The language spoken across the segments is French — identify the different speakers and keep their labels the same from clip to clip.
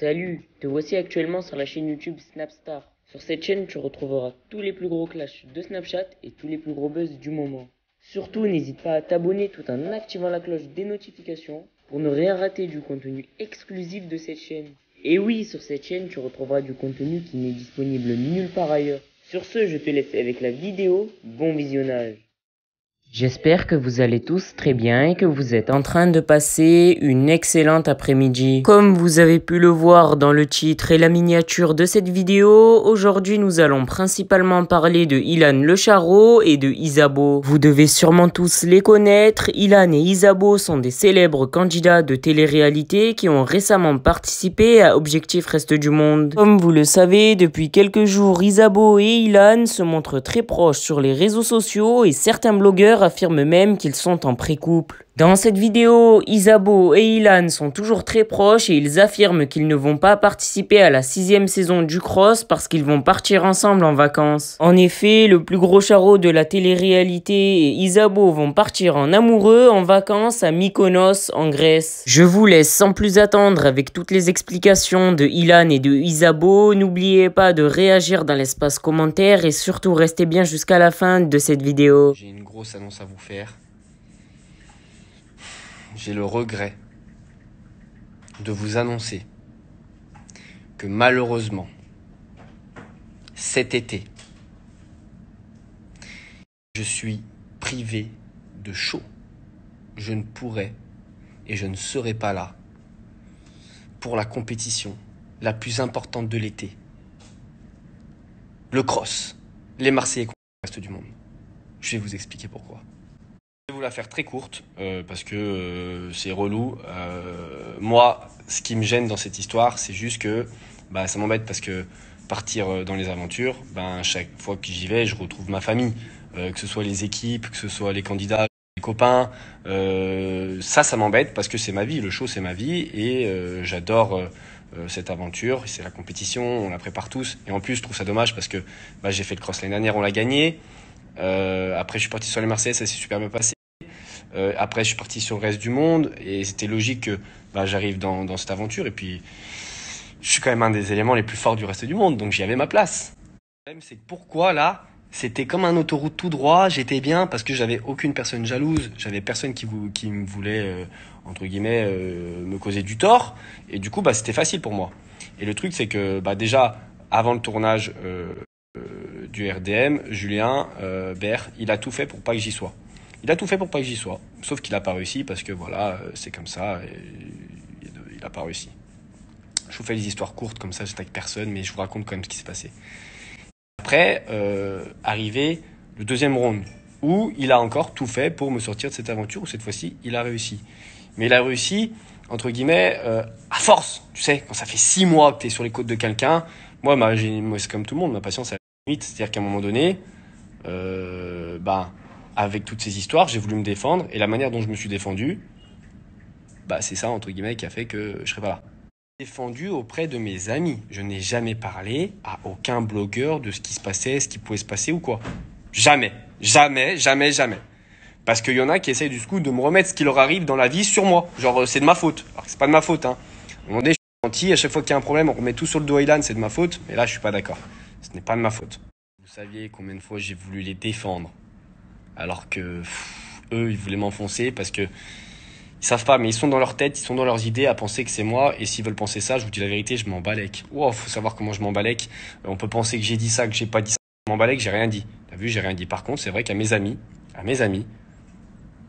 Speaker 1: Salut, te voici actuellement sur la chaîne YouTube Snapstar. Sur cette chaîne, tu retrouveras tous les plus gros clashs de Snapchat et tous les plus gros buzz du moment. Surtout, n'hésite pas à t'abonner tout en activant la cloche des notifications pour ne rien rater du contenu exclusif de cette chaîne. Et oui, sur cette chaîne, tu retrouveras du contenu qui n'est disponible nulle part ailleurs. Sur ce, je te laisse avec la vidéo. Bon visionnage. J'espère que vous allez tous très bien et que vous êtes en train de passer une excellente après-midi. Comme vous avez pu le voir dans le titre et la miniature de cette vidéo, aujourd'hui nous allons principalement parler de Ilan Le Charro et de Isabeau. Vous devez sûrement tous les connaître, Ilan et Isabeau sont des célèbres candidats de télé-réalité qui ont récemment participé à Objectif Reste du Monde. Comme vous le savez, depuis quelques jours, Isabeau et Ilan se montrent très proches sur les réseaux sociaux et certains blogueurs affirment même qu'ils sont en pré-couple. Dans cette vidéo, Isabeau et Ilan sont toujours très proches et ils affirment qu'ils ne vont pas participer à la 6e saison du Cross parce qu'ils vont partir ensemble en vacances. En effet, le plus gros charreau de la télé-réalité et Isabeau vont partir en amoureux en vacances à Mykonos en Grèce. Je vous laisse sans plus attendre avec toutes les explications de Ilan et de Isabeau. N'oubliez pas de réagir dans l'espace commentaire et surtout restez bien jusqu'à la fin de cette vidéo.
Speaker 2: J'ai une grosse annonce à vous faire. J'ai le regret de vous annoncer que malheureusement, cet été, je suis privé de show. Je ne pourrai et je ne serai pas là pour la compétition la plus importante de l'été. Le cross, les Marseillais contre le reste du monde. Je vais vous expliquer pourquoi. Je vais vous la faire très courte parce que c'est relou. Moi, ce qui me gêne dans cette histoire, c'est juste que ça m'embête parce que partir dans les aventures, chaque fois que j'y vais, je retrouve ma famille. Que ce soit les équipes, que ce soit les candidats, les copains. Ça m'embête parce que c'est ma vie. Le show, c'est ma vie et j'adore cette aventure. C'est la compétition, on la prépare tous. Et en plus, je trouve ça dommage parce que j'ai fait le cross l'année dernière, on l'a gagné. Après, je suis parti sur les Marseillais, ça s'est super bien passé. Après, je suis parti sur le reste du monde et c'était logique que j'arrive dans cette aventure. Et puis, je suis quand même un des éléments les plus forts du reste du monde, donc j'y avais ma place. Le problème, c'est que pourquoi là, c'était comme un autoroute tout droit, j'étais bien parce que j'avais aucune personne jalouse, j'avais personne qui me voulait, entre guillemets, me causer du tort. Et du coup, c'était facile pour moi. Et le truc, c'est que déjà, avant le tournage du RDM, Julien Bert, il a tout fait pour pas que j'y sois. Il a tout fait pour pas que j'y sois, sauf qu'il a pas réussi parce que voilà, c'est comme ça, et il a pas réussi. Je vous fais les histoires courtes comme ça, j'attaque personne, mais je vous raconte quand même ce qui s'est passé. Après, arrivé le deuxième round, où il a encore tout fait pour me sortir de cette aventure, où cette fois-ci, il a réussi. Mais il a réussi, entre guillemets, à force. Tu sais, quand ça fait 6 mois que tu es sur les côtes de quelqu'un, moi c'est comme tout le monde, ma patience, elle a une limite. C'est-à-dire qu'à un moment donné, avec toutes ces histoires, j'ai voulu me défendre, et la manière dont je me suis défendu, c'est ça, entre guillemets, qui a fait que je serais pas là. Défendu auprès de mes amis. Je n'ai jamais parlé à aucun blogueur de ce qui se passait, ce qui pouvait se passer ou quoi. Jamais. Jamais, jamais, jamais. Parce qu'il y en a qui essayent du coup de me remettre ce qui leur arrive dans la vie sur moi. Genre, c'est de ma faute. Alors que c'est pas de ma faute, hein. À un moment donné, je suis gentil, à chaque fois qu'il y a un problème, on remet tout sur le dos à Ilan, c'est de ma faute. Mais là, je suis pas d'accord. Ce n'est pas de ma faute. Vous saviez combien de fois j'ai voulu les défendre. Alors que, eux, ils voulaient m'enfoncer parce que ils savent pas, mais ils sont dans leur tête, ils sont dans leurs idées à penser que c'est moi. Et s'ils veulent penser ça, je vous dis la vérité, je m'en balèque. Wow, faut savoir comment je m'en balèque. On peut penser que j'ai dit ça, que j'ai pas dit ça. Je m'en balèque, j'ai rien dit. T'as vu, j'ai rien dit. Par contre, c'est vrai qu'à mes amis,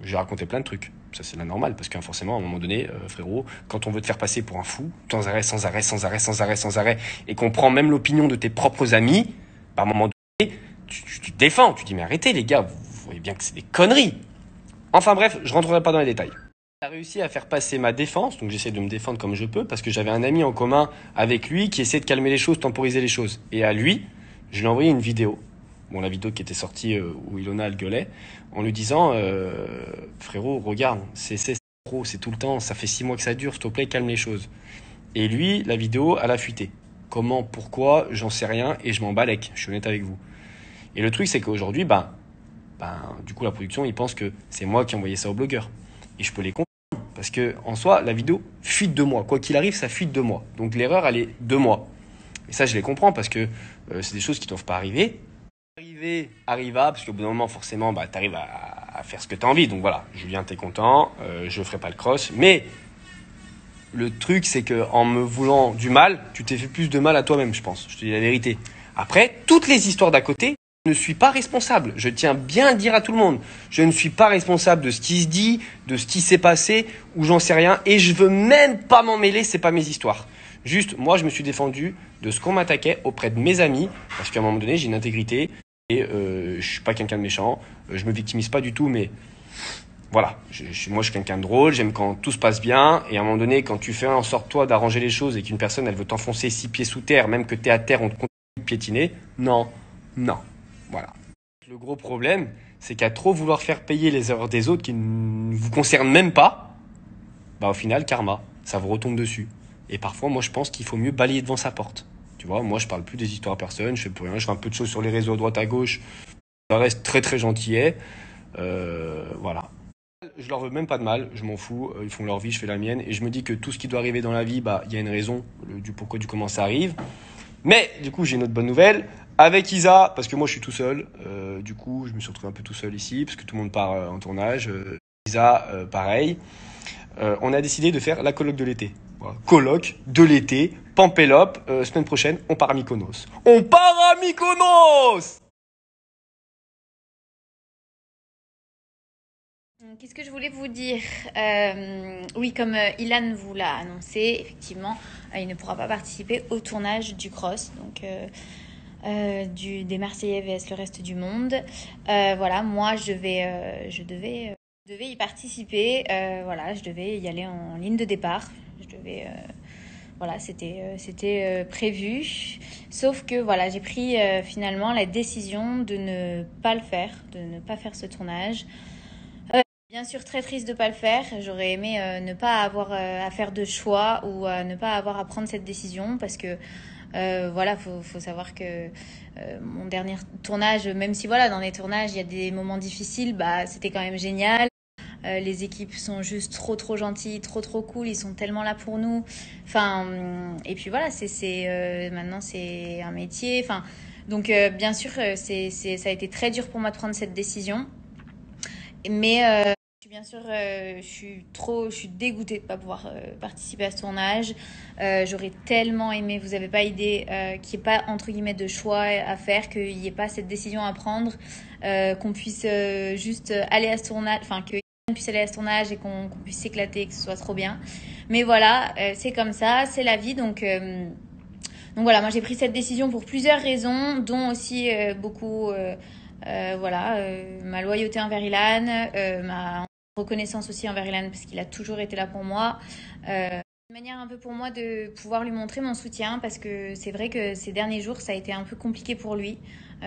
Speaker 2: j'ai raconté plein de trucs. Ça, c'est la normale, parce que forcément, à un moment donné, frérot, quand on veut te faire passer pour un fou, sans arrêt, et qu'on prend même l'opinion de tes propres amis, à un moment donné, tu te défends. Tu dis, mais arrêtez, les gars, vous voyez bien que c'est des conneries. Enfin bref, je rentrerai pas dans les détails. Il a réussi à faire passer ma défense, donc j'essaie de me défendre comme je peux, parce que j'avais un ami en commun avec lui qui essaie de calmer les choses, temporiser les choses. Et à lui, je lui ai envoyé une vidéo, la vidéo qui était sortie où Ilona elle gueulait, en lui disant frérot, regarde, c'est trop, c'est tout le temps, ça fait 6 mois que ça dure, s'il te plaît, calme les choses. Et lui, la vidéo, elle a fuité. Comment, pourquoi, j'en sais rien, et je m'en balèque, je suis honnête avec vous. Et le truc, c'est qu'aujourd'hui, du coup, la production, ils pensent que c'est moi qui ai envoyé ça au blogueur. Et je peux les comprendre. Parce que en soi, la vidéo fuite de moi. Quoi qu'il arrive, ça fuite de moi. Donc l'erreur, elle est de moi. Et ça, je les comprends parce que c'est des choses qui ne doivent pas arriver. Arriva, parce qu'au bout d'un moment, forcément, tu arrives à faire ce que tu as envie. Donc voilà, Julien, t'es content, je ferai pas le cross. Mais le truc, c'est qu'en me voulant du mal, tu t'es fait plus de mal à toi-même, je pense. Je te dis la vérité. Après, toutes les histoires d'à côté, je ne suis pas responsable. Je tiens bien à le dire à tout le monde. Je ne suis pas responsable de ce qui se dit, de ce qui s'est passé, ou j'en sais rien. Et je veux même pas m'en mêler, c'est pas mes histoires. Juste, moi, je me suis défendu de ce qu'on m'attaquait auprès de mes amis, parce qu'à un moment donné, j'ai une intégrité et je suis pas quelqu'un de méchant. Je me victimise pas du tout, mais voilà. Moi, je suis quelqu'un de drôle. J'aime quand tout se passe bien. Et à un moment donné, quand tu fais en sorte toi d'arranger les choses et qu'une personne, elle veut t'enfoncer 6 pieds sous terre, même que t'es à terre, on te continue de piétiner. Non, non. Voilà. Le gros problème, c'est qu'à trop vouloir faire payer les erreurs des autres qui ne vous concernent même pas, au final, karma, ça vous retombe dessus. Et parfois, moi, je pense qu'il faut mieux balayer devant sa porte. Tu vois, moi, je parle plus des histoires à personne, je fais plus rien, je fais un peu de choses sur les réseaux à droite à gauche. Ça reste très, très gentillet. Voilà. Je leur veux même pas de mal, je m'en fous, ils font leur vie, je fais la mienne. Et je me dis que tout ce qui doit arriver dans la vie, il y a une raison du pourquoi, du comment ça arrive. Mais, du coup, j'ai une autre bonne nouvelle. Avec Isa, parce que moi, je suis tout seul. Du coup, je me suis retrouvé un peu tout seul ici, parce que tout le monde part en tournage. Isa, pareil. On a décidé de faire la colloque de l'été. Voilà. Colloque de l'été, Pampélope, semaine prochaine, on part à Mykonos. On part à Mykonos!
Speaker 3: Qu'est-ce que je voulais vous dire? Oui, comme Ilan vous l'a annoncé, effectivement, il ne pourra pas participer au tournage du cross, donc des Marseillais vs le reste du monde. Voilà, moi je devais y participer. Voilà, je devais y aller en ligne de départ. Voilà, c'était prévu. Sauf que voilà, j'ai pris finalement la décision de ne pas le faire, de ne pas faire ce tournage. Bien sûr, très triste de ne pas le faire. J'aurais aimé ne pas avoir à faire de choix ou ne pas avoir à prendre cette décision parce que voilà, faut savoir que mon dernier tournage, même si voilà, dans les tournages, il y a des moments difficiles, c'était quand même génial. Les équipes sont juste trop gentilles, trop cool. Ils sont tellement là pour nous. Enfin, et puis voilà, maintenant c'est un métier. Enfin, donc bien sûr, ça a été très dur pour moi de prendre cette décision. Mais bien sûr, je suis dégoûtée de ne pas pouvoir participer à ce tournage. J'aurais tellement aimé, vous n'avez pas idée, qu'il n'y ait pas, entre guillemets, de choix à faire, qu'il n'y ait pas cette décision à prendre, qu'on puisse juste aller à ce tournage, enfin, que puisse aller à ce tournage et qu'on puisse s'éclater, que ce soit trop bien. Mais voilà, c'est comme ça, c'est la vie. Donc voilà, moi j'ai pris cette décision pour plusieurs raisons, dont aussi beaucoup ma loyauté envers Ilan, ma reconnaissance aussi envers Ilan parce qu'il a toujours été là pour moi. Une manière un peu pour moi de pouvoir lui montrer mon soutien parce que c'est vrai que ces derniers jours ça a été un peu compliqué pour lui.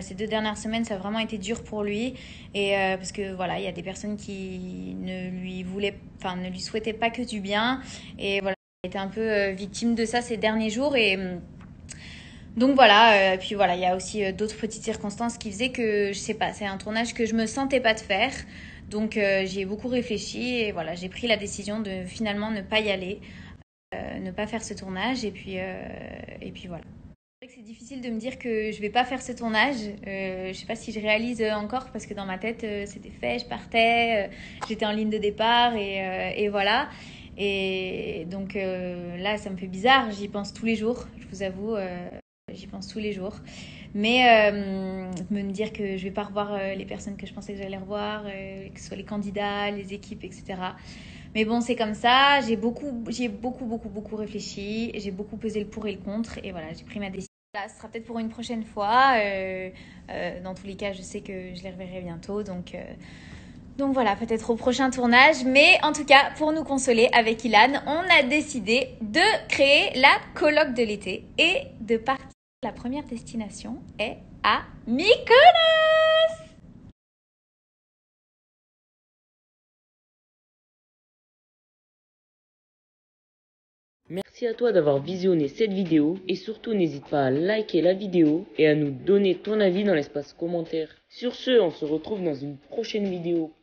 Speaker 3: Ces 2 dernières semaines ça a vraiment été dur pour lui et parce que voilà, il y a des personnes qui ne lui souhaitaient pas que du bien et voilà, il a été un peu victime de ça ces derniers jours et donc voilà, puis voilà, il y a aussi d'autres petites circonstances qui faisaient que, je sais pas, c'est un tournage que je me sentais pas de faire. Donc j'y ai beaucoup réfléchi et voilà, j'ai pris la décision de finalement ne pas y aller, ne pas faire ce tournage et puis voilà. C'est vrai que c'est difficile de me dire que je vais pas faire ce tournage. Je sais pas si je réalise encore parce que dans ma tête c'était fait, je partais, j'étais en ligne de départ et voilà. Et donc là, ça me fait bizarre. J'y pense tous les jours, je vous avoue. J'y pense tous les jours. Mais me dire que je vais pas revoir les personnes que je pensais que j'allais revoir, que ce soit les candidats, les équipes, etc. Mais bon, c'est comme ça. J'y ai beaucoup réfléchi. J'ai beaucoup pesé le pour et le contre. Et voilà, j'ai pris ma décision. Là, ce sera peut-être pour une prochaine fois. Dans tous les cas, je sais que je les reverrai bientôt. Donc voilà, peut-être au prochain tournage. Mais en tout cas, pour nous consoler avec Ilan, on a décidé de créer la colloque de l'été et de partir. La première destination est à Mykonos.
Speaker 1: Merci à toi d'avoir visionné cette vidéo et surtout n'hésite pas à liker la vidéo et à nous donner ton avis dans l'espace commentaire. Sur ce, on se retrouve dans une prochaine vidéo.